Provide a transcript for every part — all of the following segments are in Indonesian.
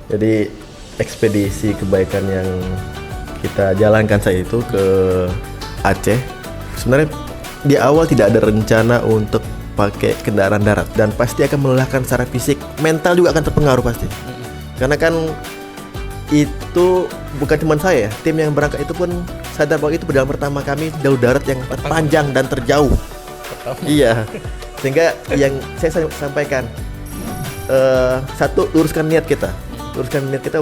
Jadi ekspedisi kebaikan yang kita jalankan saat itu ke Aceh, sebenarnya di awal tidak ada rencana untuk pakai kendaraan darat dan pasti akan melelahkan secara fisik, mental juga akan terpengaruh pasti. Karena kan itu bukan cuma saya, tim yang berangkat itu pun sadar bahwa itu perjalanan pertama kami jalur darat yang panjang dan terjauh. Iya, sehingga yang saya sampaikan, satu, luruskan niat kita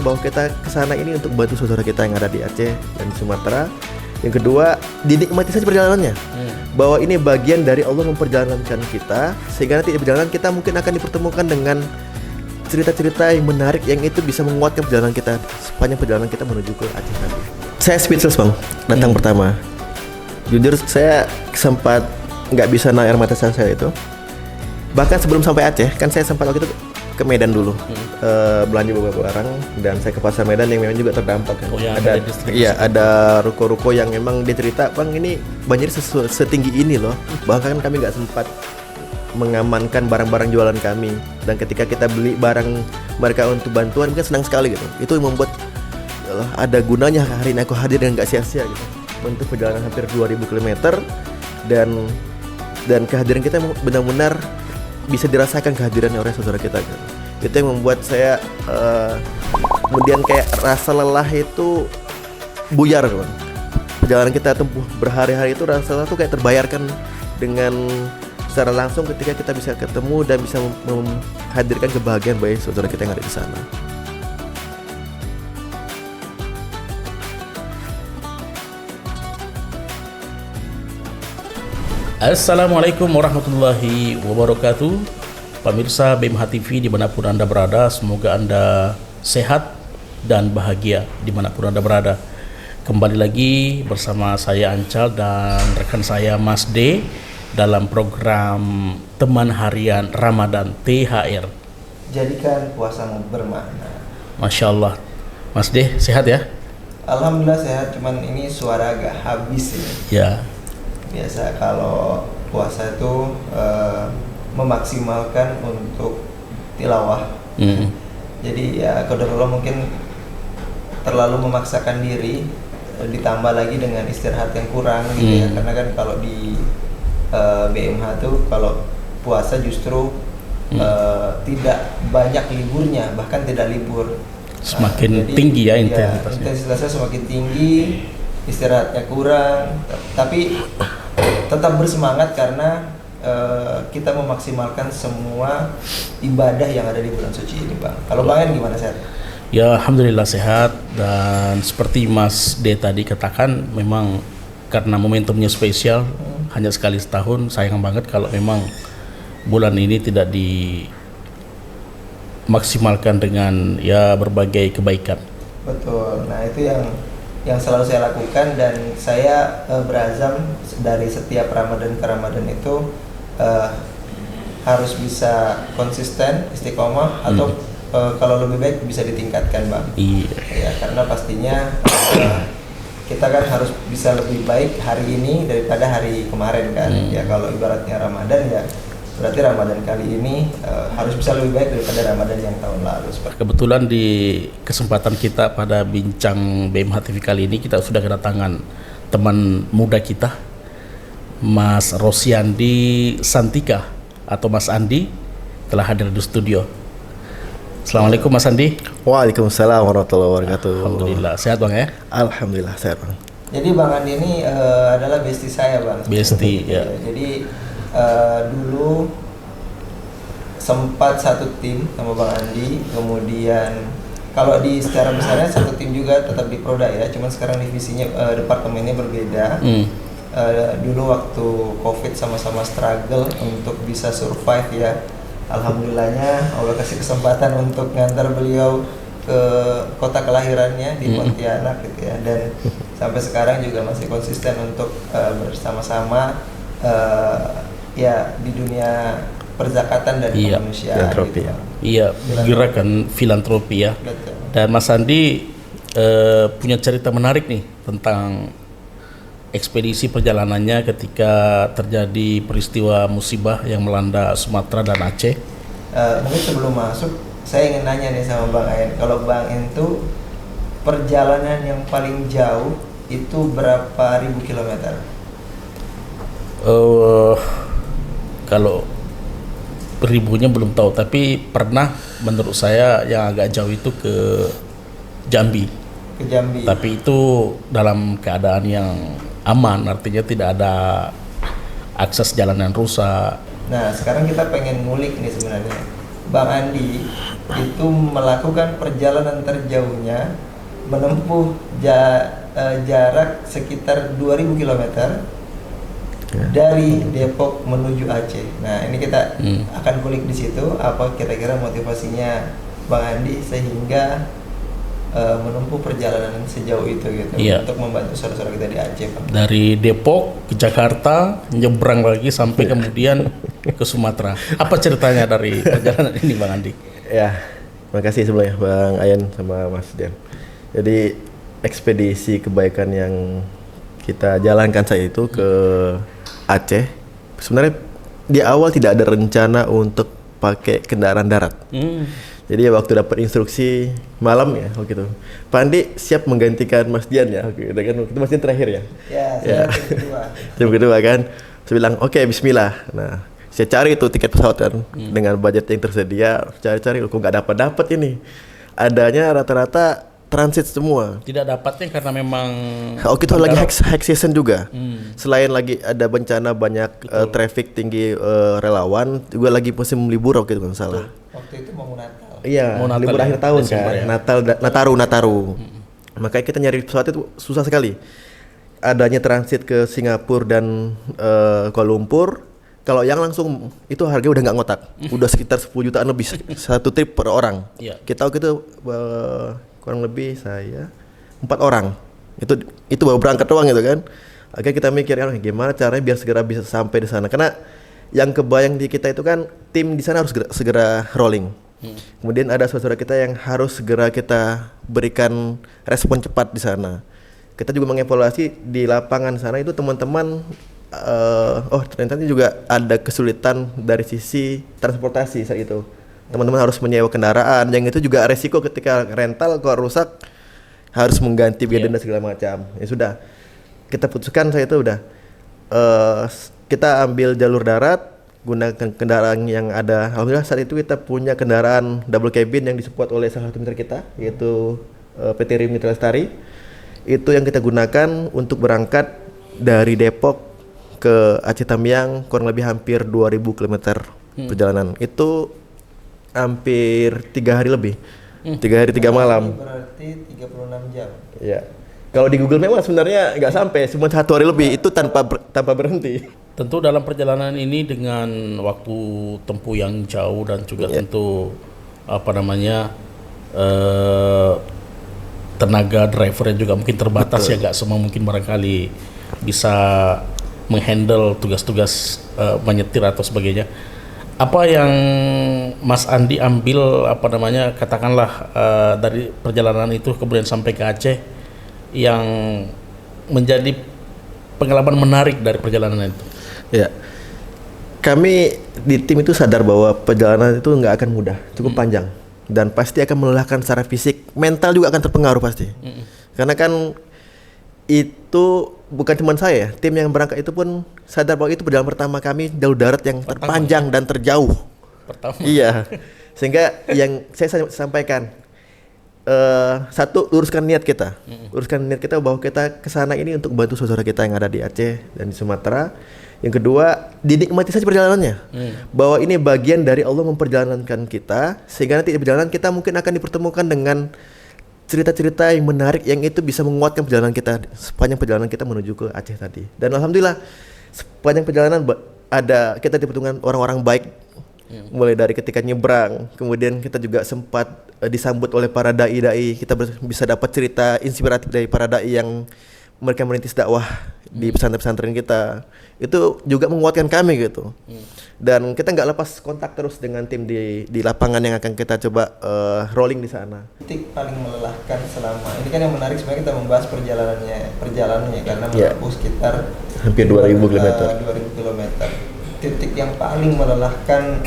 bahwa kita kesana ini untuk bantu saudara kita yang ada di Aceh dan Sumatera. Yang kedua, dinikmati saja perjalanannya, bahwa ini bagian dari Allah memperjalankan kita, sehingga nanti di perjalanan kita mungkin akan dipertemukan dengan cerita-cerita yang menarik yang itu bisa menguatkan perjalanan kita sepanjang perjalanan kita menuju ke Aceh nanti. Saya speechless bang, datang pertama. Jujur saya sempat nggak bisa naik air mata saya itu. Bahkan sebelum sampai Aceh, kan saya sempat waktu itu ke Medan dulu, belanja beberapa barang, dan saya ke pasar Medan yang memang juga terdampak kan. Ada ruko-ruko yang memang dia cerita, bang ini banjir setinggi ini loh. Bahkan kami nggak sempat mengamankan barang-barang jualan kami, dan ketika kita beli barang mereka untuk bantuan, mungkin senang sekali gitu. Itu yang membuat ada gunanya hari ini aku hadir dan nggak sia-sia gitu untuk perjalanan hampir 2000 km, dan kehadiran kita benar-benar bisa dirasakan kehadirannya oleh saudara kita gitu. Itu yang membuat saya kemudian kayak rasa lelah itu buyar kan. Perjalanan kita tempuh berhari-hari itu rasa lelah itu kayak terbayarkan dengan secara langsung ketika kita bisa ketemu dan bisa menghadirkan kebahagiaan bagi saudara kita yang ada di sana. Assalamualaikum warahmatullahi wabarakatuh. Pemirsa BMH TV dimanapun Anda berada, semoga Anda sehat dan bahagia dimanapun Anda berada. Kembali lagi bersama saya Ancal dan rekan saya Mas D dalam program Teman Harian Ramadan THR. Jadikan puasamu bermakna. Masya Allah. Mas D, sehat ya? Alhamdulillah sehat, cuman ini suara agak habis ini. Ya. Biasa kalau puasa itu memaksimalkan untuk tilawah. Jadi ya qadarullah mungkin terlalu memaksakan diri, ditambah lagi dengan istirahat yang kurang gitu ya. Karena kan kalau di BMH tuh kalau puasa justru tidak banyak liburnya, bahkan tidak libur. Semakin tinggi ya intensitasnya. Intensitasnya semakin tinggi, istirahatnya kurang, tapi tetap bersemangat karena kita memaksimalkan semua ibadah yang ada di bulan suci ini, Bang. Kalau Bang gimana, sehat? Ya, alhamdulillah sehat, dan seperti Mas D tadi katakan, memang karena momentumnya spesial, hanya sekali setahun, sayang banget kalau memang bulan ini tidak dimaksimalkan dengan ya berbagai kebaikan. Betul. Nah, itu yang selalu saya lakukan, dan saya berazam dari setiap Ramadan ke Ramadan itu harus bisa konsisten, istiqomah, atau kalau lebih baik bisa ditingkatkan, Bang. Iya. Ya, karena pastinya kita kan harus bisa lebih baik hari ini daripada hari kemarin kan. Ya kalau ibaratnya Ramadan, ya berarti Ramadan kali ini harus bisa lebih baik daripada Ramadan yang tahun lalu. Kebetulan di kesempatan kita pada bincang BMH TV kali ini, kita sudah kedatangan teman muda kita, Mas Rosiandi Santika atau Mas Andi, telah hadir di studio. Assalamualaikum Mas Andi. Waalaikumsalam warahmatullahi wabarakatuh. Alhamdulillah, sehat Bang ya? Alhamdulillah sehat Bang. Jadi Bang Andi ini adalah bestie saya, Bang. Bestie ya. Jadi dulu sempat satu tim sama Bang Andi, kemudian kalau di secara besarnya satu tim juga tetap di Proda ya, cuman sekarang divisinya departemennya berbeda. Dulu waktu COVID sama-sama struggle untuk bisa survive ya. Alhamdulillahnya Allah kasih kesempatan untuk ngantar beliau ke kota kelahirannya di Pontianak gitu ya, dan sampai sekarang juga masih konsisten untuk bersama-sama ya di dunia perzakatan dan kemanusiaan gitu. Iya, gerakan filantropi ya. Betul. Dan Mas Andi punya cerita menarik nih tentang ekspedisi perjalanannya ketika terjadi peristiwa musibah yang melanda Sumatera dan Aceh. Mungkin sebelum masuk saya ingin nanya nih sama Bang Ayan, kalau Bang Ayan tuh perjalanan yang paling jauh itu berapa ribu kilometer? Kalau ribunya belum tahu, tapi pernah menurut saya yang agak jauh itu ke Jambi. Ke Jambi. Tapi itu dalam keadaan yang aman, artinya tidak ada akses jalan yang rusak. Nah, sekarang kita pengen ngulik nih sebenarnya. Bang Andi itu melakukan perjalanan terjauhnya menempuh jarak sekitar 2000 km dari Depok menuju Aceh. Nah, ini kita akan kulik di situ apa kira-kira motivasinya Bang Andi sehingga menempuh perjalanan sejauh itu gitu untuk membantu saudara-saudara kita di Aceh, Bang. Dari Depok ke Jakarta, nyebrang lagi sampai kemudian ke Sumatera. Apa ceritanya dari perjalanan ini, Bang Andi? Ya, terima kasih sebelumnya Bang Ayan sama Mas Dian. Jadi ekspedisi kebaikan yang kita jalankan saya itu ke Aceh. Sebenarnya di awal tidak ada rencana untuk pakai kendaraan darat. Jadi waktu dapat instruksi malam ya waktu itu, Pak Andi siap menggantikan Mas Dian ya, waktu itu kan waktu itu Mas Dian terakhir ya. Ya, kedua. Jam kedua kan, saya bilang oke, Bismillah. Nah, saya cari itu tiket pesawat kan dengan budget yang tersedia, cari-cari, kok nggak dapat ini. Adanya rata-rata transit semua. Tidak dapatnya karena memang itu lagi high season juga. Selain lagi ada bencana banyak traffic tinggi relawan, juga lagi musim libur waktu itu kan salah. Waktu itu mau Natal. Iya, mau libur Natal akhir tahun Desember kan, ya? Nataru. Makanya kita nyari pesawat itu susah sekali. Adanya transit ke Singapura dan Kuala Lumpur. Kalau yang langsung itu harganya udah nggak ngotak, udah sekitar 10 jutaan lebih satu trip per orang. Kita waktu itu kurang lebih saya 4 orang. Itu baru berangkat doang gitu kan. Akhirnya kita mikir gimana caranya biar segera bisa sampai di sana. Karena yang kebayang di kita itu kan tim di sana harus segera rolling. Kemudian ada saudara kita yang harus segera kita berikan respon cepat di sana. Kita juga mengevaluasi di lapangan sana itu teman-teman ternyata juga ada kesulitan dari sisi transportasi saat itu. Teman-teman harus menyewa kendaraan, yang itu juga resiko ketika rental kalau rusak harus mengganti biaya denda segala macam. Ya sudah, kita putuskan saya itu udah kita ambil jalur darat, gunakan kendaraan yang ada. Alhamdulillah saat itu kita punya kendaraan double cabin yang disupport oleh salah satu mitra kita, yaitu PT RIM Mitra Lestari. Itu yang kita gunakan untuk berangkat dari Depok ke Aceh Tamiang, kurang lebih hampir 2000 km perjalanan. Itu hampir 3 hari lebih. 3 hari 3 malam. Berarti 36 jam. Ya. Kalau di Google Maps sebenarnya nggak sampai, cuma 1 hari lebih. Itu tanpa berhenti. Tentu dalam perjalanan ini dengan waktu tempuh yang jauh dan juga tentu tenaga drivernya juga mungkin terbatas. Betul. Ya, nggak semua mungkin barangkali bisa menghandle tugas-tugas menyetir atau sebagainya. Apa yang Mas Andi ambil katakanlah dari perjalanan itu kemudian sampai ke Aceh yang menjadi pengalaman menarik dari perjalanan itu? Ya, kami di tim itu sadar bahwa perjalanan itu nggak akan mudah, cukup panjang dan pasti akan melelahkan secara fisik, mental juga akan terpengaruh pasti. Karena kan itu bukan cuma saya, tim yang berangkat itu pun sadar bahwa itu perjalanan pertama kami jalur darat yang terpanjang dan terjauh. Iya, sehingga yang saya sampaikan, satu, luruskan niat kita, bahwa kita kesana ini untuk bantu saudara kita yang ada di Aceh dan di Sumatera. Yang kedua, dinikmati saja perjalanannya, bahwa ini bagian dari Allah memperjalankan kita, sehingga nanti di perjalanan kita mungkin akan dipertemukan dengan cerita-cerita yang menarik yang itu bisa menguatkan perjalanan kita sepanjang perjalanan kita menuju ke Aceh tadi. Dan alhamdulillah sepanjang perjalanan kita dipertemukan orang-orang baik, mulai dari ketika nyebrang, kemudian kita juga sempat disambut oleh para dai-dai. Kita bisa dapat cerita inspiratif dari para dai yang mereka merintis dakwah di pesantren-pesantren kita. Itu juga menguatkan kami gitu. Dan kita nggak lepas kontak terus dengan tim di lapangan yang akan kita coba rolling di sana. Titik paling melelahkan selama ini kan yang menarik sebenarnya kita membahas perjalanannya karena menempuh sekitar hampir 2000 km. 2000 km. titik yang paling melelahkan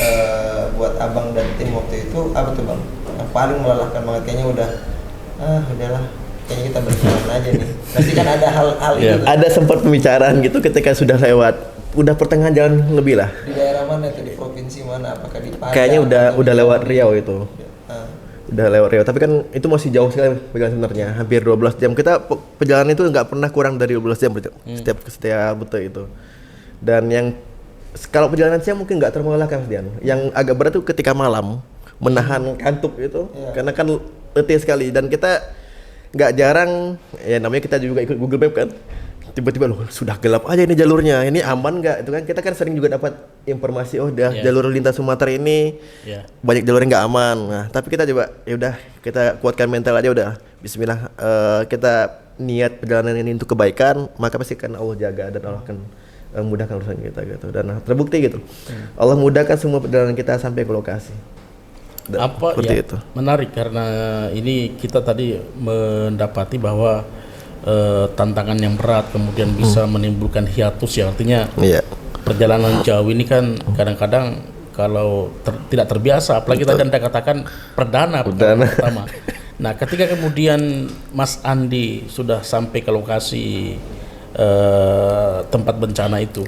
buat abang dan tim waktu itu apa tuh bang? Yang paling melelahkan banget kayaknya udahlah kayaknya kita berjalan aja nih. Pasti kan ada hal-hal itu. Ada sempat pembicaraan gitu ketika sudah lewat, udah pertengahan jalan lebih lah. Di daerah mana itu, di provinsi mana? Apakah di Padang? Kayaknya udah lewat Riau itu. Ah. Udah lewat Riau, tapi kan itu masih jauh sekali perjalanan sebenarnya, hampir 12 jam. Kita perjalanan itu nggak pernah kurang dari 12 jam setiap rute itu. Dan yang kalau perjalanan siang mungkin nggak terlalu melelahkan Dian. Yang agak berat itu ketika malam menahan kantuk itu, karena kan letih sekali. Dan kita nggak jarang, ya namanya kita juga ikut Google Map kan. Tiba-tiba loh sudah gelap aja ini jalurnya, ini aman nggak? Itu kan kita kan sering juga dapat informasi, jalur lintas Sumatera ini banyak jalurnya nggak aman. Nah tapi kita coba ya udah kita kuatkan mental aja, udah Bismillah, kita niat perjalanan ini untuk kebaikan, maka pasti kan Allah jaga dan Allah akan mudahkan urusan kita gitu. Dan terbukti gitu, Allah mudahkan semua perjalanan kita sampai ke lokasi. Dan Apa seperti ya itu. menarik karena ini kita tadi mendapati bahwa tantangan yang berat kemudian bisa menimbulkan hiatus, ya artinya Iya. perjalanan jauh ini kan kadang-kadang kalau tidak terbiasa, apalagi tadi Anda katakan perdana. Pertama. Nah, ketika kemudian Mas Andi sudah sampai ke lokasi tempat bencana itu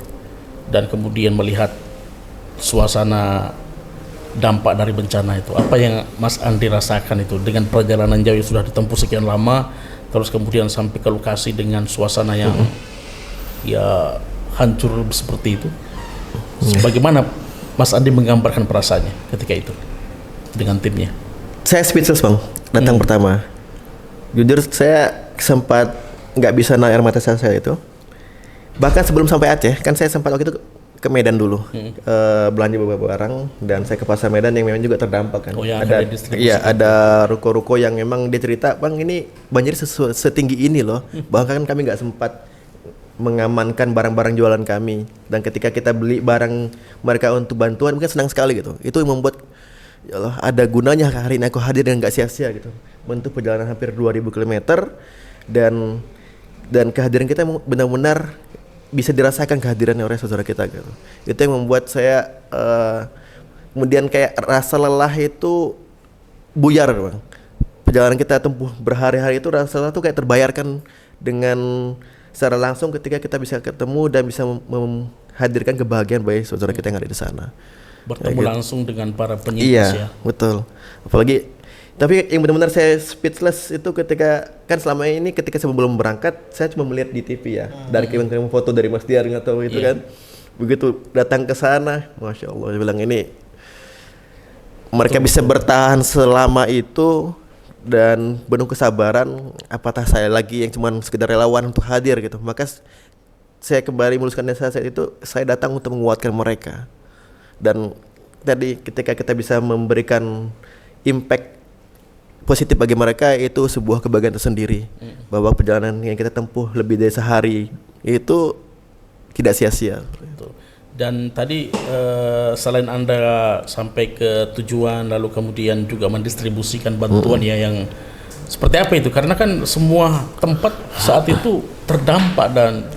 dan kemudian melihat suasana dampak dari bencana itu, apa yang Mas Andi rasakan itu dengan perjalanan jauh yang sudah ditempuh sekian lama, terus kemudian sampai ke lokasi dengan suasana yang ya hancur seperti itu? Bagaimana Mas Andi menggambarkan perasaannya ketika itu dengan timnya? Saya speechless bang, datang pertama. Jujur saya sempat nggak bisa naik air mata saya itu. Bahkan sebelum sampai Aceh, kan saya sempat waktu itu ke Medan dulu, belanja beberapa barang, dan saya ke pasar Medan yang memang juga terdampak kan. Ada ruko-ruko yang memang dia cerita, bang ini banjir setinggi ini loh. Bahkan kami nggak sempat mengamankan barang-barang jualan kami, dan ketika kita beli barang mereka untuk bantuan mungkin senang sekali gitu. Itu yang membuat ya Allah, ada gunanya hari ini aku hadir dan nggak sia-sia gitu. Bentuk perjalanan hampir 2000 km dan kehadiran kita benar-benar bisa dirasakan kehadirannya oleh saudara kita gitu. Itu yang membuat saya kemudian kayak rasa lelah itu buyar bang. Perjalanan kita tempuh berhari-hari itu rasa lelah itu kayak terbayarkan dengan secara langsung ketika kita bisa ketemu dan bisa menghadirkan kebahagiaan bagi saudara kita yang ada di sana. Bertemu gitu. langsung dengan para penyintas ya. Iya, betul. Apalagi tapi yang benar-benar saya speechless itu ketika kan selama ini ketika sebelum berangkat saya cuma melihat di TV ya, dari kirim foto dari Mas Diar atau itu kan. Begitu datang ke sana, Masya Allah, saya bilang ini mereka bisa bertahan selama itu dan penuh kesabaran. Apatah saya lagi yang cuma sekedar relawan untuk hadir gitu. Maka saya kembali meluluskan desa saat itu, saya datang untuk menguatkan mereka. Dan tadi ketika kita bisa memberikan impact positif bagi mereka, itu sebuah kebahagiaan tersendiri. Bahwa perjalanan yang kita tempuh lebih dari sehari itu tidak sia-sia. Dan tadi selain Anda sampai ke tujuan lalu kemudian juga mendistribusikan bantuan ya, yang seperti apa itu? Karena kan semua tempat saat itu terdampak dan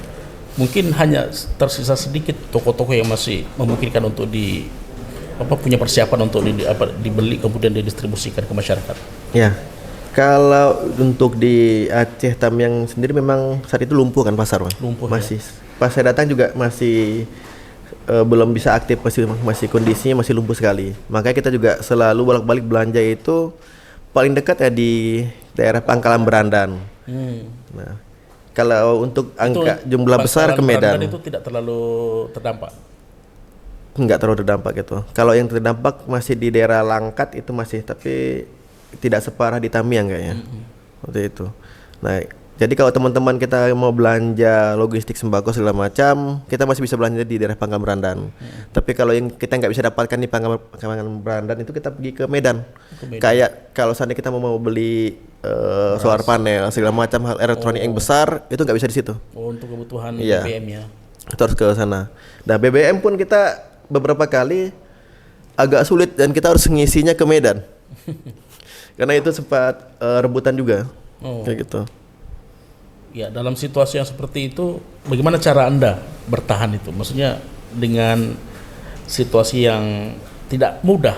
mungkin hanya tersisa sedikit toko-toko yang masih memungkinkan untuk punya persiapan untuk dibeli kemudian didistribusikan ke masyarakat. Ya, kalau untuk di Aceh Tamiang sendiri memang saat itu lumpuh kan pasar, Bang. Lumpuh, masih. Pas saya datang juga masih belum bisa aktif, masih kondisinya masih lumpuh sekali. Makanya kita juga selalu bolak-balik belanja itu paling dekat ya di daerah Pangkalan Berandan. Nah, kalau untuk angka jumlah besar ke Medan itu tidak terlalu terdampak. Enggak terlalu terdampak gitu. Kalau yang terdampak masih di daerah Langkat itu masih, tapi tidak separah di Tamiang kayaknya. Seperti itu. Nah, jadi kalau teman-teman kita mau belanja logistik sembako segala macam, kita masih bisa belanja di daerah Pangkalan Berandan. Tapi kalau yang kita nggak bisa dapatkan di Pangkalan Berandan itu kita pergi ke Medan. Kayak kalau seandainya kita mau beli solar panel segala macam hal elektronik yang besar, itu nggak bisa di situ. Untuk kebutuhan BBM ya. Itu harus ke sana. Nah, BBM pun kita beberapa kali agak sulit dan kita harus ngisinya ke Medan. Karena itu sempat rebutan juga. Kayak gitu. Ya, dalam situasi yang seperti itu bagaimana cara Anda bertahan itu? Maksudnya dengan situasi yang tidak mudah,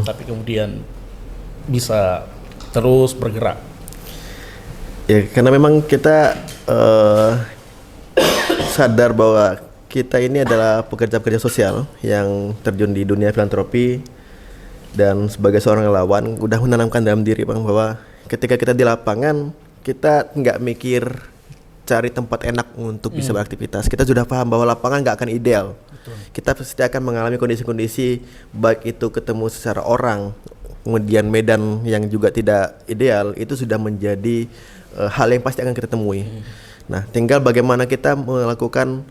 tapi kemudian bisa terus bergerak. Ya, karena memang kita sadar bahwa kita ini adalah pekerja-pekerja sosial yang terjun di dunia filantropi, dan sebagai seorang relawan udah menanamkan dalam diri Bang bahwa ketika kita di lapangan kita nggak mikir cari tempat enak untuk bisa beraktivitas. Kita sudah paham bahwa lapangan nggak akan ideal. Betul. Kita pasti akan mengalami kondisi-kondisi baik itu ketemu secara orang, kemudian medan yang juga tidak ideal, itu sudah menjadi hal yang pasti akan kita temui. Nah, tinggal bagaimana kita melakukan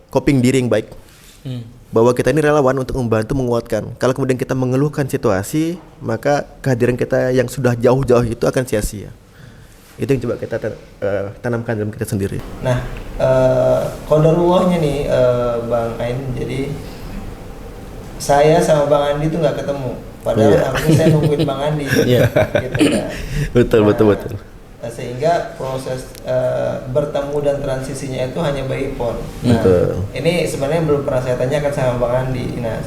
coping diri yang baik. Bahwa kita ini relawan untuk membantu menguatkan. Kalau kemudian kita mengeluhkan situasi, maka kehadiran kita yang sudah jauh-jauh itu akan sia-sia. Itu yang coba kita tanamkan dalam kita sendiri. Nah, qadarullahnya nih Bang Ain, jadi saya sama Bang Andi tuh nggak ketemu. Padahal harusnya saya nungguin Bang Andi. Gitu kan. Betul. Sehingga proses bertemu dan transisinya itu hanya by phone. Nah, ini sebenarnya belum pernah saya tanyakan sama Bang Andi. Nah,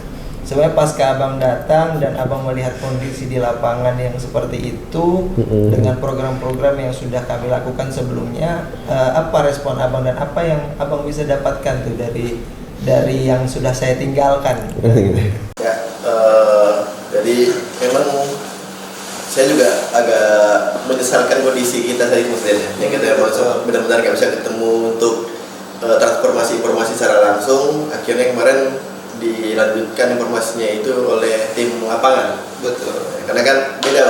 sebenarnya pasca Abang datang dan Abang melihat kondisi di lapangan yang seperti itu dengan program-program yang sudah kami lakukan sebelumnya, apa respon Abang dan apa yang Abang bisa dapatkan tuh dari yang sudah saya tinggalkan? Ya, jadi memang saya juga agak menyesalkan kondisi kita tadi maksudnya, yang kita benar-benar nggak bisa ketemu untuk transformasi informasi secara langsung. Akhirnya kemarin dilanjutkan informasinya itu oleh tim lapangan. Betul. Karena kan beda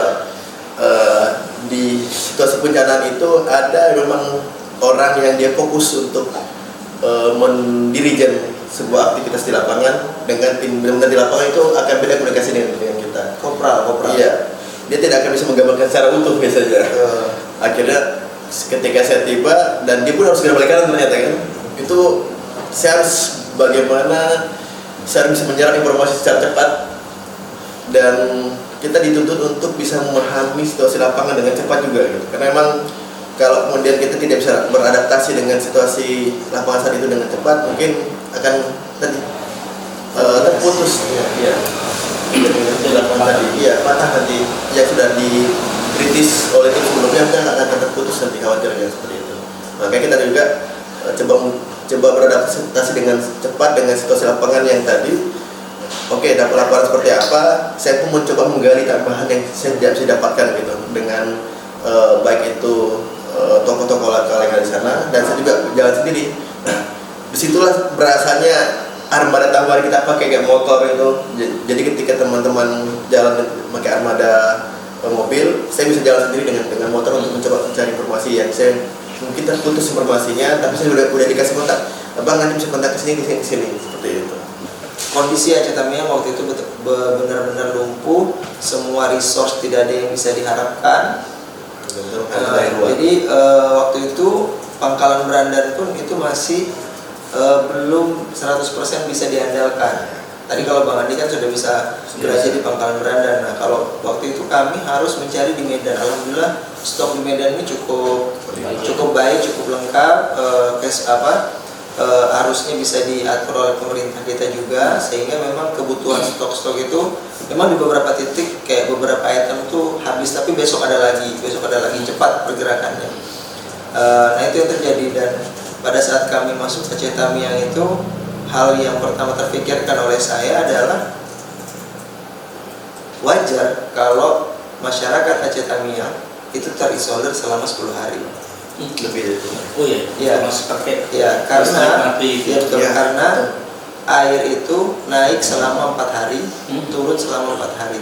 di situasi bencana itu ada memang orang yang dia fokus untuk mendirijen sebuah aktivitas di lapangan dengan tim benar-benar di lapangan itu akan beda komunikasi dengan kita. Kopral. Iya. Dia tidak akan bisa menggambarkan secara utuh biasanya. Akhirnya ketika saya tiba dan dia pun harus segera balik kanan ternyata kan. Itu saya harus bagaimana saya bisa menyerap informasi secara cepat, dan kita dituntut untuk bisa memahami situasi lapangan dengan cepat juga gitu. Karena memang kalau kemudian kita tidak bisa beradaptasi dengan situasi lapangan saat itu dengan cepat, mungkin akan terputus. Iya. Patah nanti yang sudah dikritis oleh tim sebelumnya akan terputus nanti, khawatirnya seperti itu. Makanya kita juga coba beradaptasi dengan cepat dengan situasi lapangan yang tadi. Oke, dapat laporan seperti apa, saya pun mencoba menggali tambahan yang saya tidak bisa dapatkan gitu dengan baik itu tokoh-tokoh lokal yang ada di sana, dan saya juga jalan sendiri. Nah, disitulah berasanya armada tambahan kita pakai kayak motor itu. Jadi ketika teman-teman jalan pakai armada mobil, saya bisa jalan sendiri dengan motor untuk mencoba mencari informasi yang saya mungkin terputus informasinya, tapi saya udah dikasih kontak. Abang nanti bisa kontak ke sini seperti itu. Kondisi Aceh Tamiang waktu itu benar-benar lumpuh, semua resource tidak ada yang bisa diharapkan. Jadi waktu itu Pangkalan Berandan pun itu masih belum 100% bisa diandalkan. Tadi kalau Bang Andi kan sudah bisa belajar di Pangkalan Berandan. Nah, kalau waktu itu kami harus mencari di Medan. Alhamdulillah stok di Medan ini cukup baik, cukup lengkap. Harusnya bisa diatur oleh pemerintah kita juga, sehingga memang kebutuhan stok-stok itu memang di beberapa titik kayak beberapa item tuh habis, tapi besok ada lagi cepat pergerakannya. Nah, itu yang terjadi. Dan pada saat kami masuk Aceh Tamiang itu, hal yang pertama terpikirkan oleh saya adalah wajar kalau masyarakat Aceh Tamiang itu terisolir selama 10 hari. Lebih dari itu. Oh iya. Ya, karena karena air itu naik selama 4 hari, turun selama 4 hari.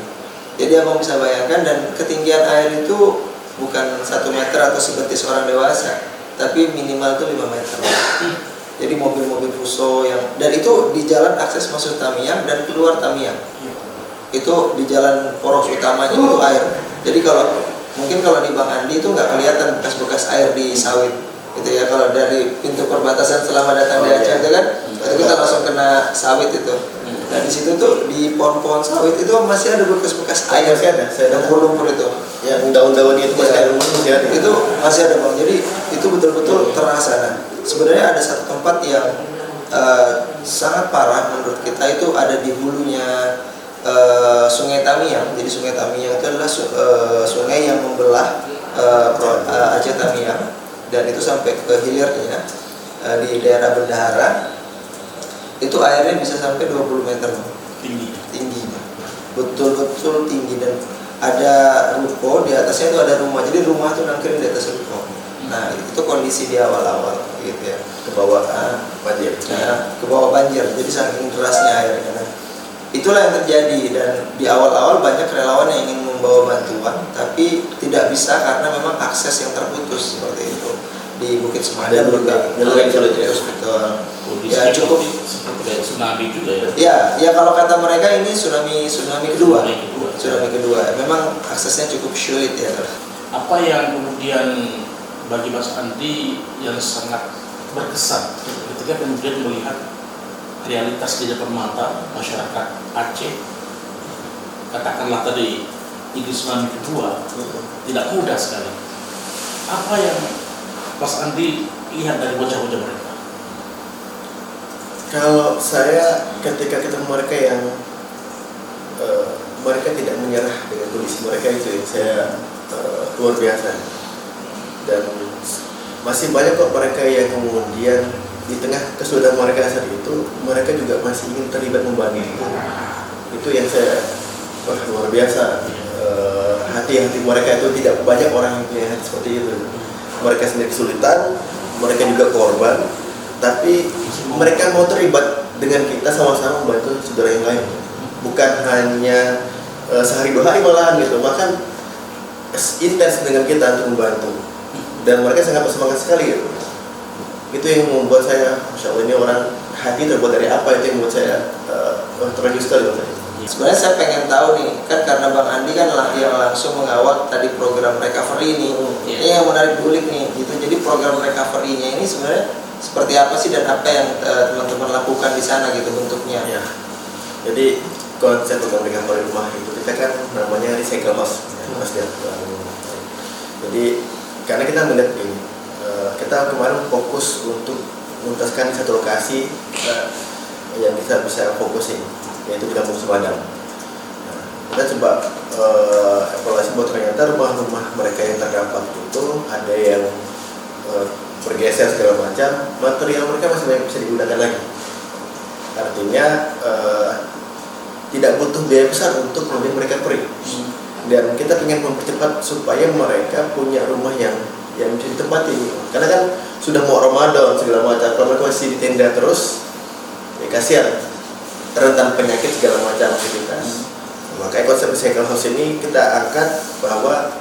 Jadi abang bisa bayangkan, dan ketinggian air itu bukan 1 meter atau sebetis orang dewasa, tapi minimal itu 5 meter. Jadi mobil-mobil Fuso dan itu di jalan akses masuk Tamiang dan keluar Tamiang. Itu di jalan poros utamanya itu air. Jadi mungkin kalau di Bang Andi itu nggak kelihatan bekas-bekas air di sawit, gitu ya. Kalau dari pintu perbatasan selama datang di Aceh itu kan, itu kita langsung kena sawit itu. Nah di situ tuh di pohon-pohon sawit itu masih ada bekas-bekas air, lumpur-lumpur itu. Ya, daun-daun itu masih ada, itu masih ada Bang. Jadi itu betul-betul terasa. Nah, sebenarnya ada satu tempat yang sangat parah menurut kita itu ada di hulunya Sungai Tamiang. Jadi Sungai Tamiang itu adalah sungai yang membelah Aceh Tamiang, dan itu sampai ke hilirnya di daerah Bendahara. Itu airnya bisa sampai 20 meter tingginya, betul-betul tinggi, dan ada ruko di atasnya itu ada rumah. Jadi rumah itu nangkring di atas ruko. Nah itu kondisi di awal-awal gitu ya, Ke bawah banjir. ke bawah banjir. Jadi saking derasnya airnya. Nah, itulah yang terjadi, dan di awal-awal banyak relawan yang ingin membawa bantuan, tapi tidak bisa karena memang akses yang terputus seperti itu. Di Bukit Semadam juga terputus, betul. Ya cukup seperti tsunami juga ya. Ya kalau kata mereka ini tsunami kedua. Memang aksesnya cukup sulit ya. Apa yang kemudian bagi Mas Andi yang sangat berkesan ketika kemudian melihat realitas di depan mata masyarakat Aceh, katakanlah tadi ini tsunami kedua, tidak mudah sekali. Apa yang Mas Andi lihat dari wajah-wajah mereka? Kalau saya ketika ketemu mereka yang mereka tidak menyerah dengan kondisi mereka itu, yang saya luar biasa. Dan masih banyak kok mereka yang kemudian di tengah kesulitan mereka saat itu, mereka juga masih ingin terlibat membantu. Itu yang saya luar biasa. Hati-hati mereka itu tidak banyak orang yang punya hati seperti itu. Mereka sendiri kesulitan, mereka juga korban, tapi mereka mau terlibat dengan kita sama-sama membantu saudara yang lain. Bukan hanya sehari dua hari malahan gitu, bahkan intens dengan kita untuk membantu. Dan mereka sangat bersemangat sekali gitu. Itu yang membuat saya, Masya Allah, ini orang hati terbuat dari apa, itu yang membuat saya terlanjur sekali. Sebenarnya saya pengen tahu nih, kan karena Bang Andi kan yang langsung mengawal tadi program recovery ini. Ini yang menarik diulik nih gitu. Jadi program recovery-nya ini sebenarnya seperti apa sih, dan apa yang teman-teman lakukan di sana gitu bentuknya? Ya. Jadi konsep program recovery rumah itu kita kan namanya recycle house. Jadi karena kita melihat ini, kita kemarin fokus untuk menuntaskan satu lokasi yang kita bisa fokusin, yaitu di Kampung Semadam. Nah, kita coba evaluasi bahwa ternyata rumah-rumah mereka yang terdampak itu ada yang bergeser segala macam, material mereka masih banyak bisa digunakan lagi. Artinya tidak butuh biaya besar untuk kemudian mereka pergi. Dan kita ingin mempercepat supaya mereka punya rumah yang bisa ditempati. Karena kan sudah mau Ramadan segala macam, kalau mereka masih di tenda terus, ya kasihan, rentan penyakit segala macam aktivitas. Makanya konsep recycle house ini kita angkat bahwa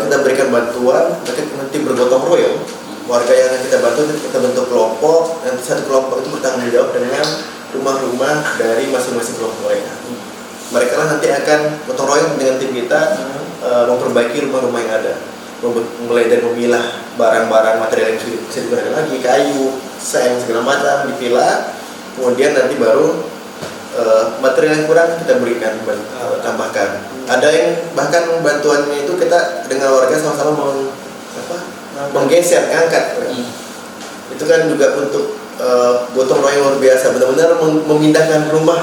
kita berikan bantuan, mereka nanti bergotong royong. Warga yang kita bantu, kita bentuk kelompok, nanti satu kelompok itu bertanggung jawab dengan rumah-rumah dari masing-masing kelompok mereka. Mereka lah nanti akan gotong royong dengan tim kita memperbaiki rumah-rumah yang ada, mulai dari memilah barang-barang material yang bisa digunakan lagi, kayu, seng, segala macam dipilah, kemudian nanti baru material yang kurang kita berikan, tambahkan. Ada yang bahkan bantuannya itu kita dengan warga sama-sama menggeser, ngangkat. Itu kan juga untuk gotong royong luar biasa, benar-benar memindahkan rumah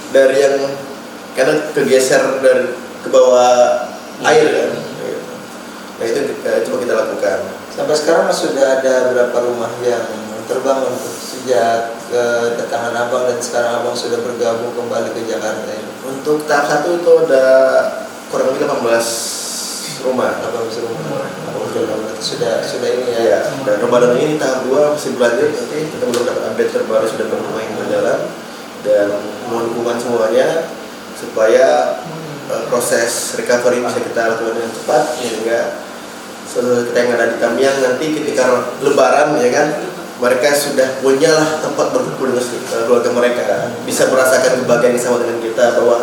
dari yang karena kegeser dari ke bawah air kan. Nah itu coba kita lakukan. Sampai sekarang sudah ada berapa rumah yang terbangun sejak kedatangan Abang, dan sekarang Abang sudah bergabung kembali ke Jakarta ini? Untuk tahap 1 itu ada kurang lebih 18 rumah. 18 rumah. Sudah ini ya. Ya, dan Ramadan ini tahap 2 masih berlanjut, nanti kita belum dapat update terbaru, sudah berapa yang berjalan, dan mohon dukungan semuanya supaya proses recovery bisa kita lakukan dengan cepat, sehingga saudara kita yang ada di Tamiang nanti ketika Lebaran ya kan, mereka sudah punya lah tempat berkumpul dengan keluarga mereka, bisa merasakan kebahagiaan yang sama dengan kita, bahwa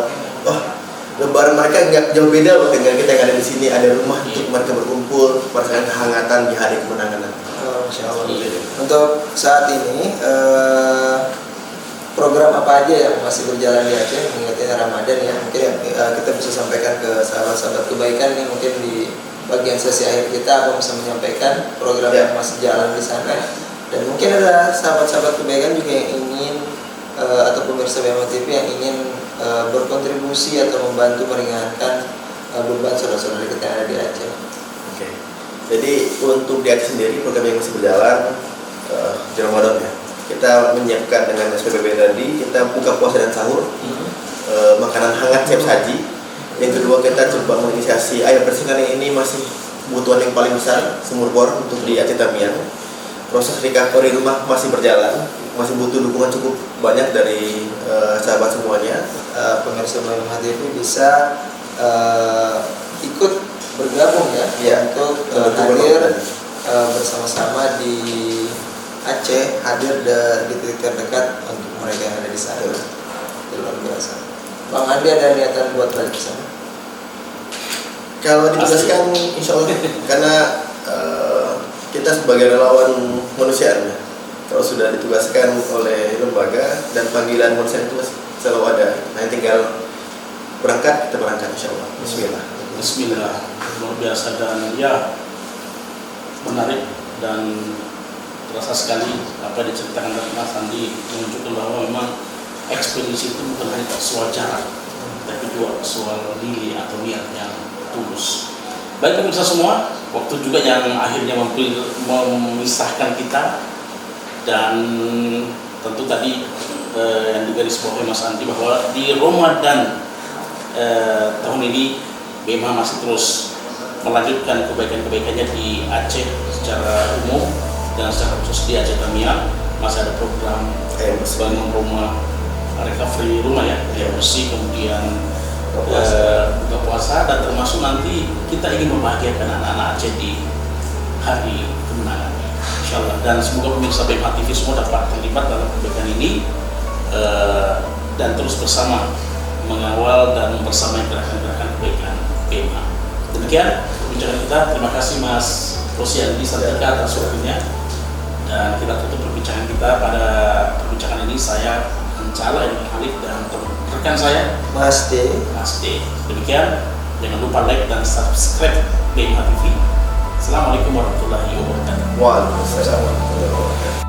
Lebaran mereka nggak jauh beda loh dengan kita yang ada di sini, ada rumah untuk mereka berkumpul, merasakan kehangatan di hari kemenangan nanti. Insya Allah. Untuk saat ini program apa aja yang masih berjalan di Aceh mengingatnya Ramadan ya, mungkin kita bisa sampaikan ke sahabat-sahabat kebaikan nih, mungkin di bagian sesi akhir kita Abang bisa menyampaikan program yang masih jalan di sana, Dan mungkin ada sahabat-sahabat kebaikan juga yang ingin atau pemirsa BMA TV yang ingin berkontribusi atau membantu meringankan beban saudara-saudara kita yang ada di Aceh. Oke. Jadi untuk di Aceh sendiri program yang masih berjalan di Ramadan ya. Kita menyiapkan dengan SPBB tadi, kita buka puasa dan sahur, makanan hangat siap saji. Yang kedua kita coba menginisiasi air bersih karena ini masih kebutuhan yang paling besar sumur bor untuk di Aceh Tamiang. Proses recovery rumah masih berjalan, masih butuh dukungan cukup banyak dari sahabat semuanya. Pemirsa BMA TV bisa ikut bergabung ya untuk hadir bersama-sama di Aceh, hadir di titik terdekat untuk mereka yang ada di sana. Itu luar biasa. Bang Andi ada niatan buat balik ke sana? Kalau ditugaskan, insya Allah, karena kita sebagai relawan manusia, kalau sudah ditugaskan oleh lembaga dan panggilan manusia itu selalu ada. Nah, tinggal berangkat, kita berangkat, insya Allah. Bismillah. Bismillah, luar biasa dan ya menarik dan terasa sekali apa yang diceritakan dari Mas Andi menunjukkan bahwa memang ekspedisi itu bukan hanya soal jarak, tapi juga soal nilai atau niat yang tulus. Baik pemirsa semua, waktu juga yang akhirnya memisahkan kita dan tentu tadi yang digarisbawahi Mas Andi bahwa di Ramadan tahun ini BMA masih terus melanjutkan kebaikan-kebaikannya di Aceh secara umum dan secara khusus di Aceh Tamiang masih ada program bangun rumah recovery rumah ya air bersih, kemudian buka puasa dan termasuk nanti kita ingin membahagiakan anak-anak Aceh di hari kemenangan insyaallah. Dan semoga pemirsa BMA TV semua dapat terlibat dalam kebaikan ini dan terus bersama mengawal dan mempersamai gerakan-gerakan kebaikan BMA. Demikian perbincangan kita. Terima kasih Mas Rosiandi Santika atas waktunya. Dan kita tutup perbincangan kita pada perbincangan ini. Saya Ancala Ibn Khalid dan rekan saya Mas D. Demikian, jangan lupa like dan subscribe BMA TV. Assalamualaikum warahmatullahi wabarakatuh. Waalaikumsalam warahmatullahi wabarakatuh.